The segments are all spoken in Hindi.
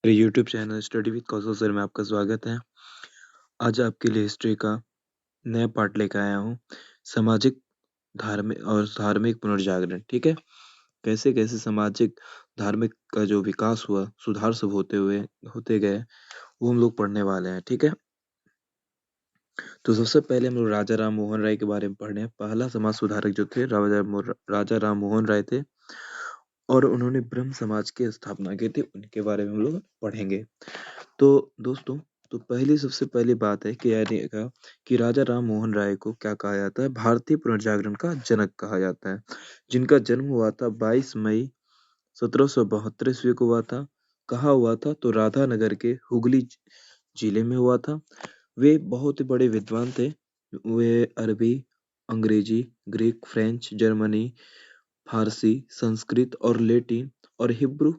मेरे YouTube channel study with Kaushal sir में आपका स्वागत है। आज आपके लिए हिस्ट्री का नया पार्ट लेकर आया हूँ। सामाजिक धार्मिक पुनर्जागरण। ठीक है, कैसे कैसे सामाजिक धार्मिक का जो विकास हुआ, सुधार सब होते गए, वो हम लोग पढ़ने वाले हैं। ठीक है, तो सबसे पहले हम लोग राजा राम मोहन राय के बारे में पढ़ रहे हैं। पहला समाज सुधारक जो थे राजा राम मोहन राय थे, और उन्होंने ब्रह्म समाज की स्थापना की थी। उनके बारे में हम लोग पढ़ेंगे। तो दोस्तों, तो सबसे पहली बात है कि यानी का कि राजा राम मोहन राय को क्या कहा जाता है? भारतीय पुनर्जागरण का जनक कहा जाता है, जिनका जन्म हुआ था 22 मई 1772 ईस्वी को हुआ था। कहाँ हुआ था? तो राधानगर के हुगली जिले में हुआ था। वे बहुत ही बड़े विद्वान थे। वे अरबी, अंग्रेजी, ग्रीक, फ्रेंच, जर्मनी, फारसी, संस्कृत और लैटिन और हिब्रू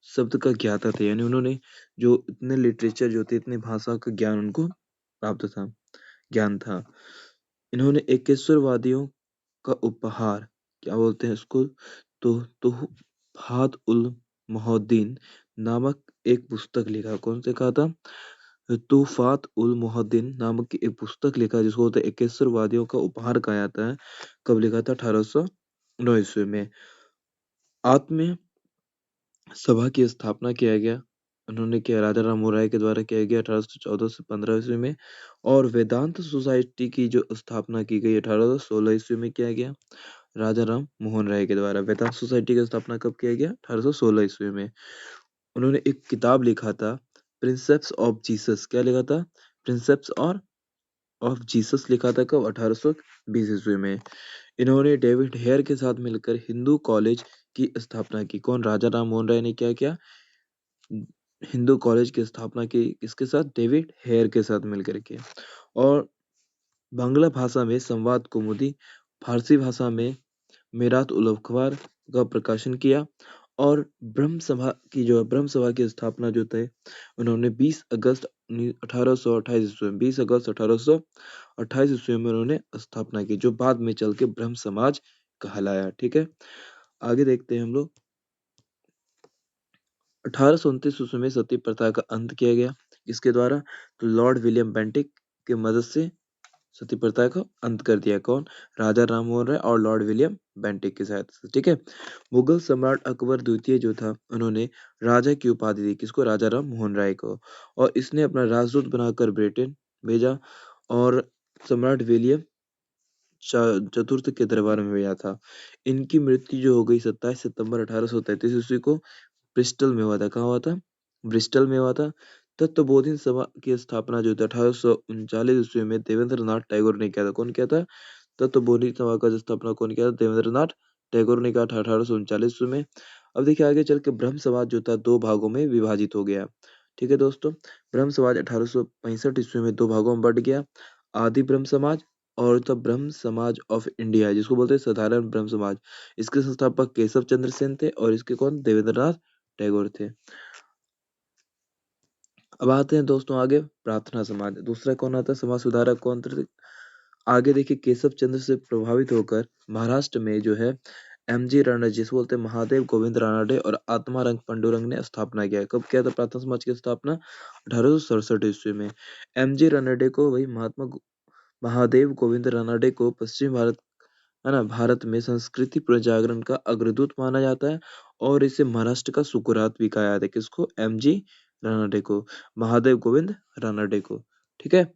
शब्द का ज्ञाता थे। यानी उन्होंने जो इतने लिटरेचर जो थे, इतने भाषा का ज्ञान उनको प्राप्त था, ज्ञान था। इन्होंने एकेश्वरवादियों का उपहार, क्या बोलते हैं इसको, तो तुहफात उल मोहद्दीन नामक एक पुस्तक लिखा। कौन से कहा था? तुहफात उल मोहद्दीन नामक की एक पुस्तक लिखा, जिसको बोलते हैं एकेश्वरवादियों का उपहार कहा जाता है। कब लिखा था? 1809 ईस्वी में। आत्म सभा की स्थापना किया गया, उन्होंने किया, राजा राम मोहन राय के द्वारा किया गया 1814 से 15 ईस्वी में। और वेदांत सोसाइटी की जो स्थापना की गई 1816 ईस्वी में किया गया, राजा राम मोहन राय के द्वारा। वेदांत सोसाइटी की स्थापना कब किया गया? 1816 ईस्वी में। उन्होंने एक किताब लिखा था, प्रिंसेप्स ऑफ जीसस। क्या लिखा था? प्रिंसेप्स और ऑफ जीसस लिखा था। कब? 1820 ईस्वी में। इन्होंने डेविड हेयर के साथ मिलकर हिंदू कॉलेज की स्थापना की। कौन? राजा राम मोहन राय ने क्या किया? हिंदू कॉलेज की स्थापना की। किसके साथ? डेविड हेयर के साथ मिलकर के। और बांग्ला भाषा में संवाद कौमुदी, फारसी भाषा में मीरात उल अखबार का प्रकाशन किया। और ब्रह्म सभा की स्थापना जो थे, उन्होंने 20 अगस्त 1828 ईस्वी में, 20 अगस्त 1828 ईस्वी में उन्होंने स्थापना की, जो बाद में चल के ब्रह्म समाज कहलाया। ठीक है, आगे देखते हैं हम लोग। 1829 ईस्वी में सती प्रथा का अंत किया गया। इसके द्वारा? तो लॉर्ड विलियम बेंटिक की मदद से सती प्रथा को अंत कर दिया। कौन? राजा राम मोहन राय और लॉर्ड विलियम बेंटिक की सहायता से। ठीक है, मुगल सम्राट अकबर द्वितीय जो था, उन्होंने राजा की उपाधि दी। किसको? राजा राम मोहन राय को। और इसने अपना राजदूत बनाकर ब्रिटेन भेजा, और सम्राट विलियम चतुर्थ के दरबार में भेजा था। इनकी मृत्यु जो हो गई 27 सितंबर 1833 ईस्वी को ब्रिस्टल में हुआ था। कहाँ हुआ था? ब्रिस्टल में हुआ था। तत्वबोधिनी सभा की स्थापना जो था 1839 ईस्वी में देवेंद्र नाथ टैगोर ने किया था। कौन किया था? तत्वबोधिनी सभा का स्थापना कौन किया था? देवेंद्र नाथ टैगोर ने किया था 1839 ईस्वी में। अब देखिए आगे चल के ब्रह्म समाज जो था 2 भागों में विभाजित हो गया। ठीक है दोस्तों, ब्रह्म समाज 1865 ईस्वी में 2 भागों में बंट गया। आदि ब्रह्म समाज और द ब्रह्म समाज ऑफ इंडिया, जिसको बोलते हैं साधारण ब्रह्म समाज। इसके संस्थापक केशव चंद्र सेन थे, और इसके कौन? देवेंद्र नाथ टैगोर थे। अब आते हैं दोस्तों आगे, प्रार्थना समाज। दूसरा कौन आता है? समाज सुधारक कौन थे? आगे देखिए, केशव चंद्र से प्रभावित होकर महाराष्ट्र में जो है एमजी रानडे, जिसे बोलते हैं महादेव गोविंद रानडे और आत्मारंग पांडुरंग ने स्थापना किया। कब किया था प्रार्थना समाज की स्थापना? 1867 ईस्वी में। एमजी रानडे को, वही महादेव गोविंद रानडे को पश्चिम भारत, है ना, भारत में संस्कृति पुनर्जागरण का अग्रदूत माना जाता है। और इसे महाराष्ट्र का सुकुरात भी कहा जाता है। किसको? एमजी रानडे को, महादेव गोविंद रानडे को। ठीक है,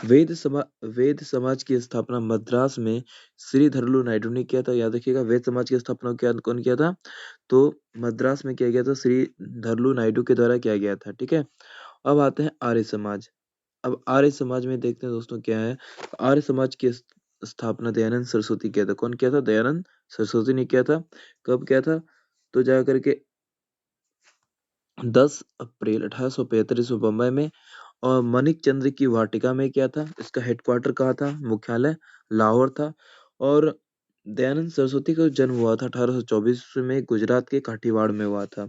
वेद समाज की स्थापना मद्रास में श्री धरलू नायडू ने किया था। याद रखिएगा, वेद समाज की स्थापना कौन किया था? तो मद्रास में किया गया था, श्री धरलू नायडू के द्वारा किया गया था। ठीक है, अब आते हैं आर्य समाज। अब आर्य समाज में देखते हैं दोस्तों क्या है। आर्य समाज की स्थापना दयानंद सरस्वती किया था। कौन किया था? दयानंद सरस्वती ने किया था। कब किया था? तो जा करके 10 अप्रैल 1875 ईस्वी बम्बई में। और मणिक चंद्र की वाटिका में किया था। इसका हेडक्वार्टर कहाँ था? मुख्यालय लाहौर था। और दयानंद सरस्वती का जन्म हुआ था 1824 में, गुजरात के काठियावाड़ में हुआ था।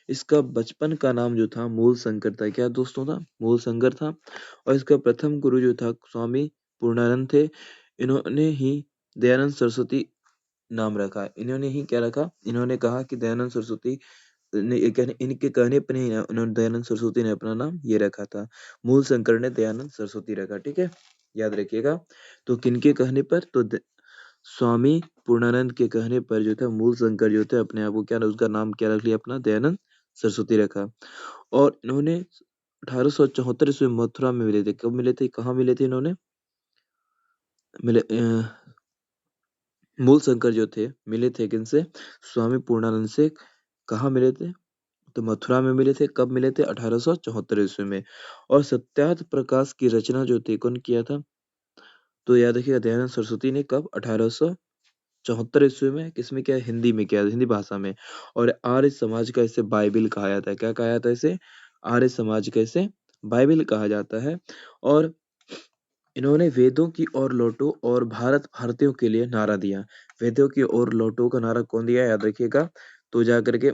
इसका बचपन का नाम जो था मूल शंकर था। क्या दोस्तों था? मूल शंकर था। और इसका प्रथम गुरु जो था स्वामी पूर्णानंद थे। इन्होंने ही दयानंद सरस्वती नाम रखा। इन्होंने ही क्या रखा? इन्होंने कहा कि दयानंद सरस्वती इनके कहने पर ही उन्होंने दयानंद सरस्वती ने अपना नाम ये रखा था। मूल शंकर ने दयानंद सरस्वती रखा, ठीक है, याद रखिएगा। तो किनके कहने पर? तो स्वामी पूर्णानंद के कहने पर जो था मूल शंकर जो थे अपने आप को क्या, उसका नाम क्या रख लिया अपना, दयानंद सरस्वती रखा। और इन्होंने 1874 ईस्वी में मथुरा में मिले थे। कब मिले थे, कहाँ मिले थे इन्होंने? मिले मूल शंकर जो थे मिले थे किनसे? स्वामी पूर्णानंद से। कहाँ मिले थे? तो मथुरा में मिले थे। कब मिले थे? 1874 ईस्वी में। और सत्यार्थ प्रकाश की रचना जो थी कौन किया था? तो याद रखिएगा दयानंद सरस्वती ने। कब? 1874 ईस्वी में। किसमें किया? हिंदी में किया, हिंदी भाषा में। और आर्य समाज का इसे बाइबिल कहा जाता है। क्या कहा जाता है इसे? आर्य समाज का इसे बाइबिल कहा जाता है। और इन्होंने वेदों की ओर लौटो और भारत भारतीयों के लिए नारा दिया। वेदों की ओर लौटो का नारा कौन दिया? याद रखिएगा। तो जाकर के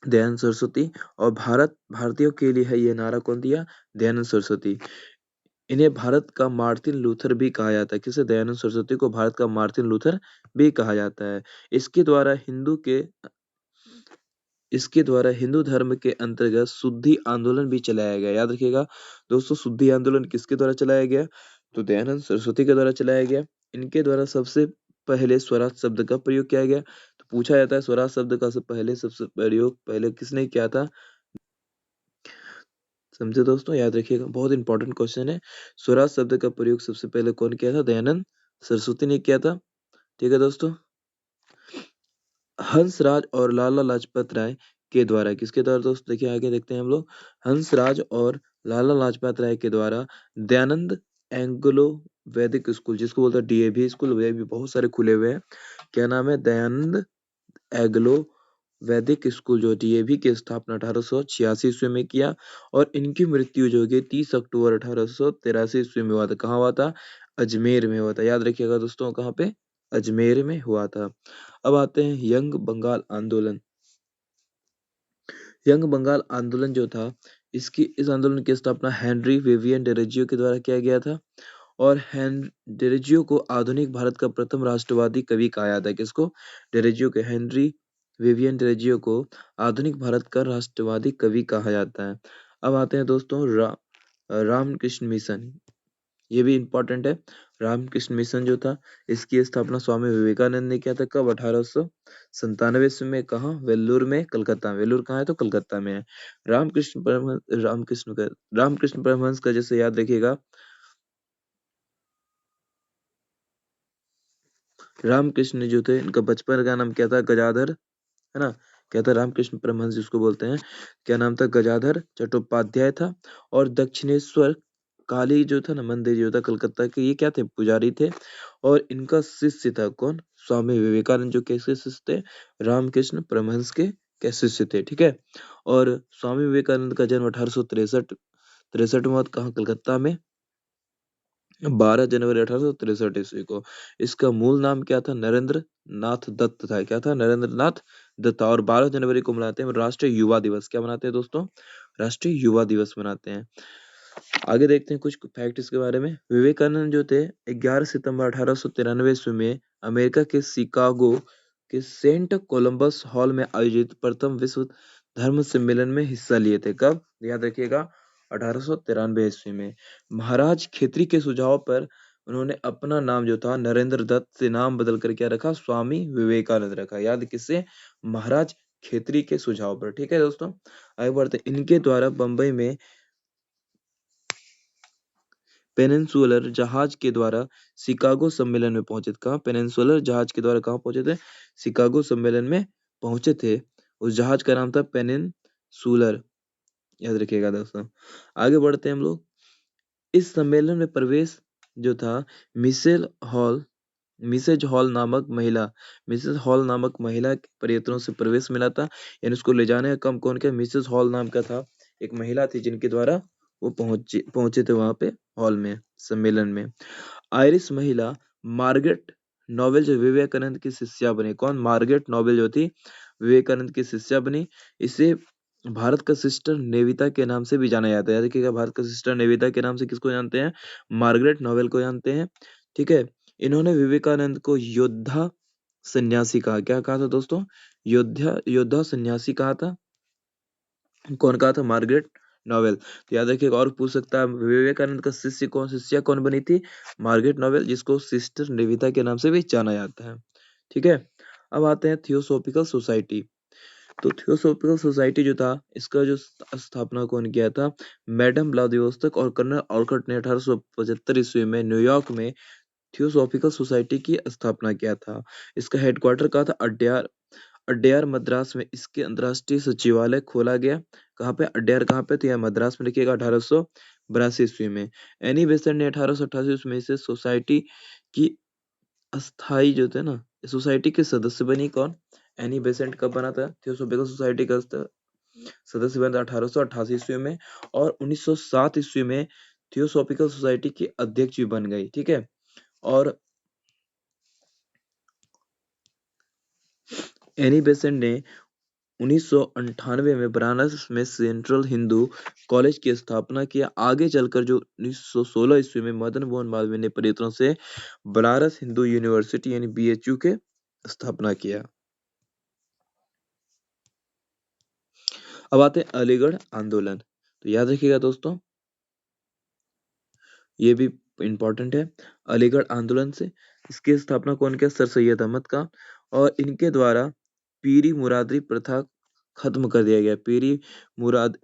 दयानंद सरस्वती। और भारत भारतीयों के लिए है, ये नारा कौन दिया? दयानंद सरस्वती। इन्हें भारत का मार्टिन लूथर भी कहा जाता है। किसे? दयानंद सरस्वती को भारत का मार्टिन लूथर भी कहा जाता है। इसके द्वारा इसके द्वारा हिंदू धर्म के अंतर्गत शुद्धि आंदोलन भी चलाया गया। याद रखिएगा दोस्तों, शुद्धि आंदोलन किसके द्वारा चलाया गया? तो दयानंद सरस्वती के द्वारा चलाया गया। इनके द्वारा सबसे पहले स्वराज शब्द का प्रयोग किया गया। तो पूछा जाता है स्वराज शब्द का सबसे प्रयोग पहले किसने किया था? समझे दोस्तों, याद रखिएगा, बहुत इंपॉर्टेंट क्वेश्चन है। स्वराज शब्द का प्रयोग सबसे पहले कौन किया था? दयानंद सरस्वती ने किया था, ठीक है दोस्तों। हंसराज और लाला लाजपत राय के द्वारा, किसके द्वारा दोस्तों? देखिए आगे देखते हैं हम लोग। हंसराज और लाला लाजपत राय के द्वारा दयानंद एंग्लो वैदिक स्कूल, जिसको बोलते हैं डीएवी स्कूल, वे भी बहुत सारे खुले हुए हैं। क्या नाम है? दयानंद एग्लो वैदिक स्कूल जो डीएवी की स्थापना 1886 ईस्वी में किया। और इनकी मृत्यु जो कि 30 अक्टूबर 1883 ईस्वी में हुआ था। कहाँ हुआ था? अजमेर में हुआ था। याद रखिएगा दोस्तों, कहाँ पे? अजमेर में हुआ था। अब आते हैं यंग बंगाल आंदोलन। यंग बंगाल आंदोलन जो था, इस आंदोलन की स्थापना हेनरी विवियन डेरेजियो के द्वारा किया गया था। और डेरेजियो को आधुनिक भारत का प्रथम राष्ट्रवादी कवि कहा जाता है। किसको? डेरेजियो के, हेनरी विवियन डेरेजियो को आधुनिक भारत का राष्ट्रवादी कवि कहा जाता है। अब आते हैं दोस्तों रामकृष्ण मिशन। ये भी इम्पोर्टेंट है। रामकृष्ण मिशन जो था, इसकी स्थापना स्वामी विवेकानंद ने किया था। कब? 1897 ईस्वी में। कहाँ? वेल्लूर में, कलकत्ता में। वेल्लूर कहाँ है? तो कलकत्ता में है। रामकृष्ण परमहंस का जैसे याद रखिएगा, रामकृष्ण जो थे इनका बचपन का नाम क्या था? गजाधर, है ना? क्या था? रामकृष्ण परमहंस जिसको बोलते हैं, क्या नाम था? गजाधर चट्टोपाध्याय था। और दक्षिणेश्वर काली जो था ना मंदिर जो था कलकत्ता के, ये क्या थे? पुजारी थे। और इनका शिष्य था कौन? स्वामी विवेकानंद, जो कैसे शिष्य थे? रामकृष्ण परमहंस के शिष्य थे, ठीक है। और स्वामी विवेकानंद का जन्म 1863 में हुआ था। कहाँ? कलकत्ता में, 12 जनवरी 1863 ईस्वी को। इसका मूल नाम क्या था? नरेंद्र नाथ दत्त था। क्या था? नरेंद्र नाथ दत्त। और 12 जनवरी को मनाते हैं राष्ट्रीय युवा दिवस। क्या मनाते हैं दोस्तों? राष्ट्रीय युवा दिवस मनाते हैं। आगे देखते हैं कुछ फैक्ट इसके बारे में। विवेकानंद जो थे 11 सितंबर 1893 ईस्वी में अमेरिका के शिकागो के सेंट कोलंबस हॉल में आयोजित प्रथम विश्व धर्म सम्मेलन में हिस्सा लिए थे। कब? याद रखिएगा, 1893 ईस्वी में। महाराज खेत्री के सुझाव पर उन्होंने अपना नाम जो था नरेंद्र दत्त से नाम बदल कर क्या रखा? स्वामी विवेकानंद रखा। याद किससे? महाराज खेत्री के सुझाव पर, ठीक है दोस्तों। आगे बढ़ते हैं। इनके द्वारा बंबई में पेनिनसुलर जहाज के द्वारा शिकागो सम्मेलन में पहुंचे थे। कहाँ? पेनिनसुलर जहाज के द्वारा कहाँ पहुंचे थे? शिकागो सम्मेलन में पहुंचे थे। उस जहाज का नाम था पेनिनसुलर, याद रखिएगा दोस्तों। आगे बढ़ते हैं हम लोग। इस सम्मेलन में प्रवेश जो था मिसेल हॉल मिसेज हॉल नामक महिला मिसेस हॉल नामक महिला के प्रयत्नों से प्रवेश मिला था। यानी उसको ले जाने का काम कौन किया? मिसेस हॉल नाम का था, एक महिला थी जिनके द्वारा वो पहुंचे थे वहां पे हॉल में, सम्मेलन में। आयरिश महिला मार्गरेट नोबेल जो विवेकानंद की शिष्या बनी। कौन? मार्गरेट नोबेल जो थी विवेकानंद की शिष्या बनी। इसे भारत का सिस्टर नेविता के नाम से भी जाना जाता है। देखिएगा, भारत का सिस्टर नेविता के नाम से किसको जानते हैं? मार्गरेट नोबेल को जानते हैं, ठीक है। इन्होंने विवेकानंद को योद्धा सन्यासी कहा, क्या कहा था दोस्तों? योद्धा सन्यासी कहा था। कौन कहा था? Margaret novel. तो याद रखिएगा। और पूछ सकता है, विवेकानंद का शिष्या कौन बनी थी? मार्गरेट नोवेल, जिसको सिस्टर निवेदिता के नाम से भी जाना जाता है। ठीक है। अब आते हैं थियोसॉफिकल सोसाइटी। तो थियोसॉफिकल सोसाइटी जो था, इसका जो स्थापना कौन किया था? मैडम ब्लादिवोस्टक और कर्नल ऑलकॉट ने 1875 ईस्वी में न्यूयॉर्क में थियोसॉफिकल सोसाइटी की स्थापना किया था। इसका हेडक्वार्टर कहा था? अड्यार मद्रास में। इसके अंतर्राष्ट्रीय सचिवालय खोला गया। कहाँ पे? अड्यार कहाँ पे? तो यहाँ मद्रास में लिखिएगा। 1882 ईस्वी में एनी बेसेंट ने 1888 ईस्वी में से सोसाइटी की अस्थाई जो थे ना, सोसाइटी के सदस्य बनी। कौन? एनी बेसेंट कब बना था? थियोसॉफिकल सोसाइटी का सदस्य बना था 1888 ईस्वी में। और 1907 ईस्वी में थियोसॉफिकल सोसाइटी की अध्यक्ष भी बन गई। ठीक है। और एनी बेसेंट ने 1998 में बनारस में सेंट्रल हिंदू कॉलेज की स्थापना किया। आगे चलकर जो 1916 ईस्वी में मदन मोहन मालवीय ने प्रयत्नों से बनारस हिंदू यूनिवर्सिटी यानी BHU के स्थापना किया। अब आते हैं अलीगढ़ आंदोलन। तो याद रखिएगा दोस्तों, ये भी इंपॉर्टेंट है। अलीगढ़ आंदोलन से इसकी स्थापना कौन किया? सर सैयद अहमद का। और इनके द्वारा पीरी मुरादी प्रथा खत्म कर दिया गया।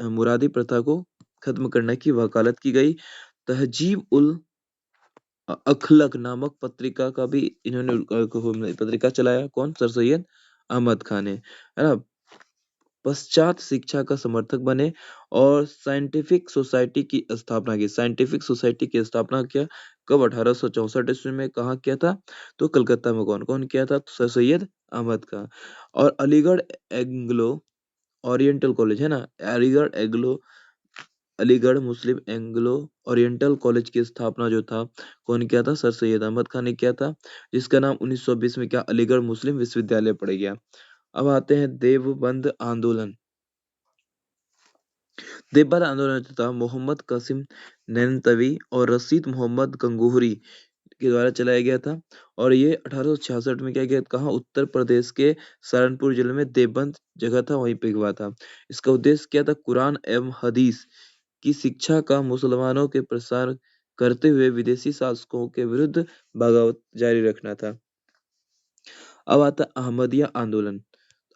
मुरादी प्रथा को खत्म करने की वकालत की गई। तहजीब उल अखलक नामक पत्रिका का भी इन्होंने पत्रिका चलाया। कौन? सर सैयद अहमद खान ने, है ना। पश्चात शिक्षा का समर्थक बने और साइंटिफिक सोसाइटी की स्थापना की। साइंटिफिक सोसाइटी की स्थापना किया कब? 1864 ईस्वी में। कहाँ किया था? तो कलकत्ता में। कौन कौन किया था? तो सर सैयद अहमद खान। और अलीगढ़ एंग्लो ओरिएंटल कॉलेज, है ना, अलीगढ़ मुस्लिम एंग्लो ओरिएंटल कॉलेज की स्थापना जो था, कौन किया था? सर सैयद अहमद खान ने किया था, जिसका नाम 1920 में क्या? अलीगढ़ मुस्लिम विश्वविद्यालय पड़ गया। अब आते हैं देवबंद आंदोलन। देवबंद आंदोलन जो था, मोहम्मद कासिम नैनतवी और रशीद मोहम्मद गंगोहरी के द्वारा चलाया गया था। और ये 1866 में क्या गया? कहाँ? उत्तर प्रदेश के सहारनपुर जिले में देवबंद जगह था, वहीं पे हुआ था। इसका उद्देश्य क्या था? कुरान एवं हदीस की शिक्षा का मुसलमानों के प्रसार करते हुए विदेशी शासकों के विरुद्ध बगावत जारी रखना था। अब आता अहमदिया आंदोलन।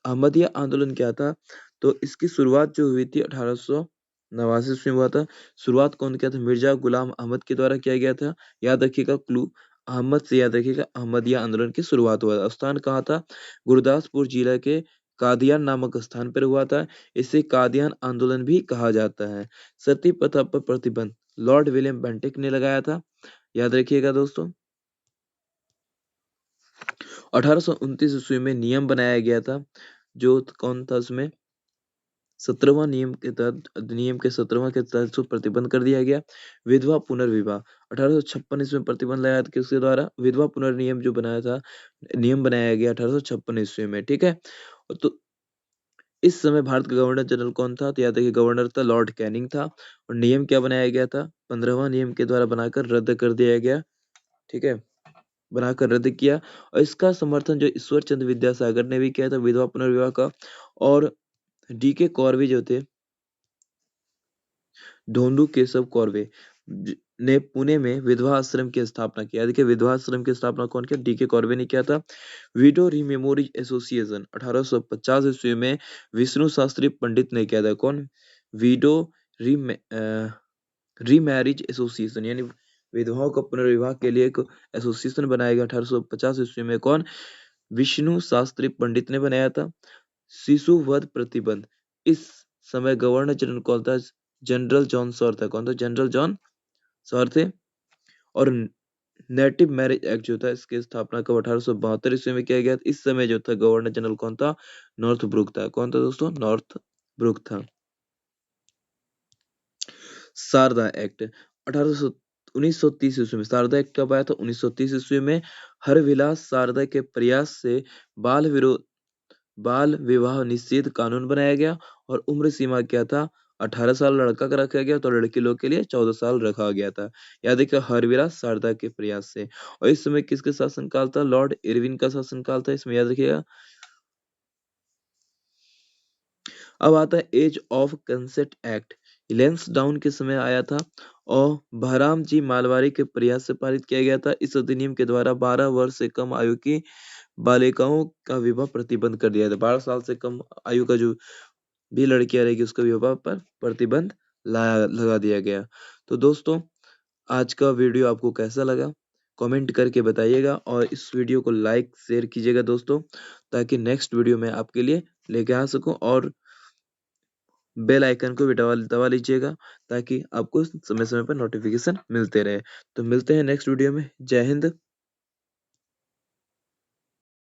अहमदिया आंदोलन क्या था? तो इसकी शुरुआत जो हुई थी 1889 में हुआ था। शुरुआत कौन किया था? मिर्जा गुलाम अहमद के द्वारा किया गया था। याद रखिएगा क्लू, अहमद से याद रखिएगा। अहमदिया आंदोलन की शुरुआत हुआ था। स्थान कहाँ था? गुरदासपुर जिला के कादियान नामक स्थान पर हुआ था। इसे कादियान आंदोलन भी कहा जाता है। सती प्रथा पर प्रतिबंध लॉर्ड विलियम बेंटिक ने लगाया था। याद रखिएगा दोस्तों। 1829 ईस्वी में नियम बनाया गया था, जो कौन था उसमें? 17वां नियम के तहत, अधिनियम के 17वां के तहत उसको प्रतिबंध कर दिया गया। विधवा पुनर्विवाह 1856 ईस्वी में प्रतिबंध लगाया था। किसके द्वारा? विधवा पुनर्नियम जो बनाया था, नियम बनाया गया 1856 ईस्वी में। ठीक है। तो इस समय भारत का गवर्नर जनरल कौन था? तो याद रखिए, गवर्नर था लॉर्ड कैनिंग था। और नियम क्या बनाया गया था? 15वां नियम के द्वारा बनाकर रद्द कर दिया गया। ठीक है, बनाकर रद्द किया। और इसका समर्थन जो ईश्वर चंद्र विद्यासागर ने भी किया था, विधवा पुनर्विवाह का। और DK कौरवे जो थे, ढोंडू केशव कौरवे ने पुणे में विधवा आश्रम की स्थापना की। देखिए, विधवा आश्रम की स्थापना कौन किया? DK कौरवे ने किया था। विडो रीमेमोरीज एसोसिएशन 1850 ईस्वी में विष्णु शास्त्री पंडित ने किया था। कौन? विडो रीमैरिज एसोसिएशन, यानी विधवाओं का पुनर्विवाह के लिए एक एसोसिएशन बनाया गया 1850 ईस्वी में। कौन? विष्णु शास्त्री पंडित ने बनाया था। शिशु वध प्रतिबंध, इस समय गवर्नर जनरल कौन था? जनरल जॉन सॉर था। कौन था? जनरल जॉन सॉर थे। और नेटिव मैरिज एक्ट जो था, इसकी स्थापना कब? 1872 ईस्वी में किया गया। इस समय जो था गवर्नर जनरल कौन था? नॉर्थ ब्रुक था। कौन था दोस्तों? नॉर्थ ब्रुक था। शारदा एक्ट 1800 1930 ईस्वी में। शारदा एक्ट कब आया था? 1930 ईस्वी में। हरविलास शारदा के प्रयास से बाल विवाह निषेध कानून बनाया गया। और उम्र सीमा क्या था? 18 साल लड़का का रखा गया तो लड़की लोग के लिए 14 साल रखा गया था। याद रखिए हरवीरा शारदा के प्रयास से। और इस समय किसके शासनकाल था? लॉर्ड इरविन का शासनकाल था, इसमें याद रखिएगा। अब आता है age of consent act, Lansdowne के समय आया था और बहराम जी मालवारी के प्रयास से पारित किया गया था। इस अधिनियम के द्वारा 12 वर्ष से कम आयु की बालिकाओं का विवाह प्रतिबंध कर दिया था। 12 साल से कम आयु का जो भी लड़कियां रहेगी उसका विवाह पर प्रतिबंध लगा दिया गया। तो दोस्तों, आज का वीडियो आपको कैसा लगा? कमेंट करके बताइएगा और इस वीडियो को लाइक शेयर कीजिएगा दोस्तों, ताकि नेक्स्ट वीडियो में आपके लिए लेके आ सकूं। और बेल आइकन को भी दबा दबा लीजिएगा, ताकि आपको समय समय पर नोटिफिकेशन मिलते रहे। तो मिलते हैं नेक्स्ट वीडियो में। जय हिंद।